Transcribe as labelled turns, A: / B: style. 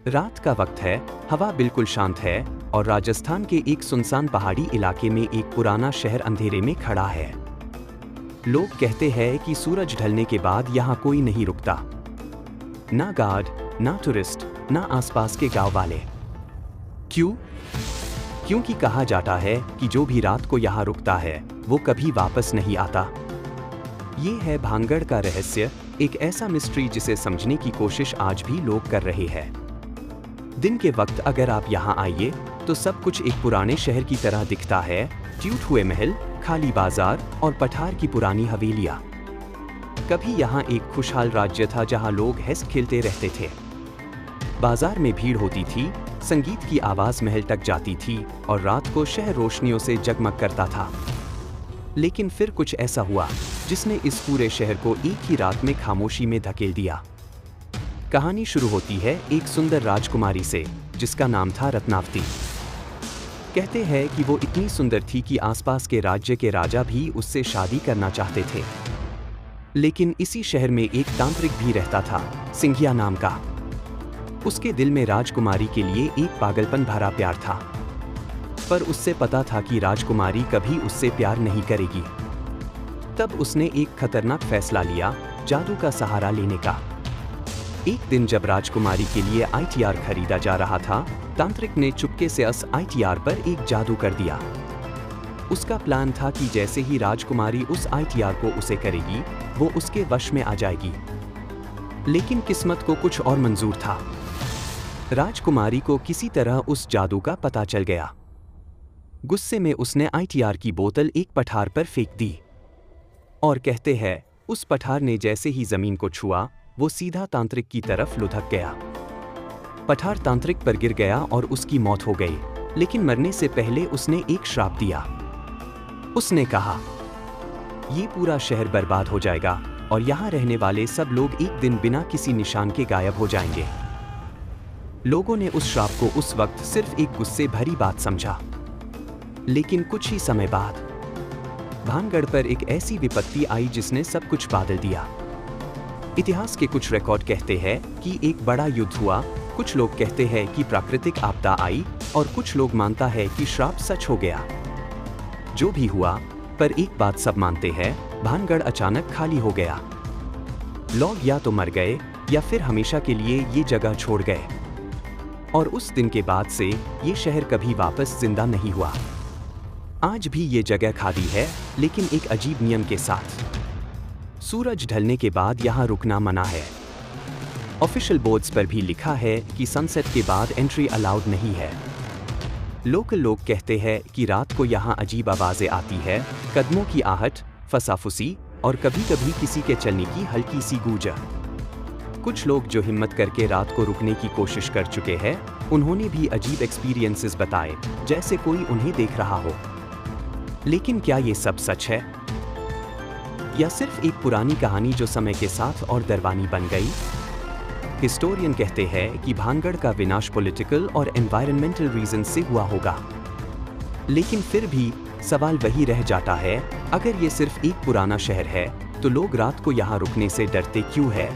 A: रात का वक्त है, हवा बिल्कुल शांत है और राजस्थान के एक सुनसान पहाड़ी इलाके में एक पुराना शहर अंधेरे में खड़ा है। लोग कहते हैं कि सूरज ढलने के बाद यहाँ कोई नहीं रुकता, ना गार्ड, ना टूरिस्ट, ना आसपास के गांव वाले। क्यों? क्योंकि कहा जाता है कि जो भी रात को यहाँ रुकता है वो कभी वापस नहीं आता। ये है भानगढ़ का रहस्य, एक ऐसा मिस्ट्री जिसे समझने की कोशिश आज भी लोग कर रहे हैं। दिन के वक्त अगर आप यहाँ आइए तो सब कुछ एक पुराने शहर की तरह दिखता है। टूटे हुए महल, खाली बाजार और पठार की पुरानी हवेलियाँ। कभी यहाँ एक खुशहाल राज्य था जहाँ लोग हंस खेलते रहते थे। बाजार में भीड़ होती थी, संगीत की आवाज महल तक जाती थी और रात को शहर रोशनियों से जगमग करता था। लेकिन फिर कुछ ऐसा हुआ जिसने इस पूरे शहर को एक ही रात में खामोशी में धकेल दिया। कहानी शुरू होती है एक सुंदर राजकुमारी से जिसका नाम था रत्नावती। कहते हैं कि वो इतनी सुंदर थी कि आसपास के राज्य के राजा भी उससे शादी करना चाहते थे। लेकिन इसी शहर में एक तांत्रिक भी रहता था, सिंघिया नाम का। उसके दिल में राजकुमारी के लिए एक पागलपन भरा प्यार था, पर उससे पता था कि राजकुमारी कभी उससे प्यार नहीं करेगी। तब उसने एक खतरनाक फैसला लिया, जादू का सहारा लेने का। एक दिन जब राजकुमारी के लिए आईटीआर खरीदा जा रहा था, तांत्रिक ने चुपके से उस आईटीआर पर एक जादू कर दिया। उसका प्लान था कि जैसे ही राजकुमारी उस आईटीआर को उसे करेगी, वो उसके वश में आ जाएगी। लेकिन किस्मत को कुछ और मंजूर था। राजकुमारी को किसी तरह उस जादू का पता चल गया। गुस्से में उसने आईटीआर की बोतल एक पठार पर फेंक दी और कहते हैं उस पठार ने जैसे ही जमीन को छुआ, वो सीधा तांत्रिक की तरफ लुढ़क गया। पठार तांत्रिक पर गिर गया और उसकी मौत हो गई। लेकिन मरने से पहले उसने एक श्राप दिया। उसने कहा, ये पूरा शहर बर्बाद हो जाएगा और यहाँ रहने वाले सब लोग एक दिन बिना किसी निशान के गायब हो जाएंगे। लोगों ने उस श्राप को उस वक्त सिर्फ एक गुस्से भरी बात समझा। लेकिन कुछ ही समय बाद भानगढ़ पर एक ऐसी विपत्ति आई जिसने सब कुछ बदल दिया। इतिहास के कुछ रिकॉर्ड कहते हैं कि एक बड़ा युद्ध हुआ। कुछ लोग कहते हैं कि प्राकृतिक आपदा आई और कुछ लोग मानता है कि श्राप सच हो गया। जो भी हुआ, पर एक बात सब मानते हैं, भानगढ़ अचानक खाली हो गया। लोग या तो मर गए या फिर हमेशा के लिए ये जगह छोड़ गए। और उस दिन के बाद से ये शहर कभी वापस जिंदा नहीं हुआ। आज भी ये जगह खाली है, लेकिन एक अजीब नियम के साथ। सूरज ढलने के बाद यहाँ रुकना मना है। ऑफिशियल बोर्ड्स पर भी लिखा है कि सनसेट के बाद एंट्री अलाउड नहीं है। लोकल लोग कहते हैं कि रात को यहाँ अजीब आवाजें आती है, कदमों की आहट, फसाफुसी और कभी कभी किसी के चलने की हल्की सी गूंज। कुछ लोग जो हिम्मत करके रात को रुकने की कोशिश कर चुके हैं, उन्होंने भी अजीब एक्सपीरियंसेस बताए, जैसे कोई उन्हें देख रहा हो। लेकिन क्या ये सब सच है या सिर्फ एक पुरानी कहानी जो समय के साथ और दरवानी बन गई? हिस्टोरियन कहते हैं कि भानगढ़ का विनाश पॉलिटिकल और एनवायरमेंटल रीजन से हुआ होगा। लेकिन फिर भी सवाल वही रह जाता है, अगर ये सिर्फ एक पुराना शहर है तो लोग रात को यहाँ रुकने से डरते क्यों है?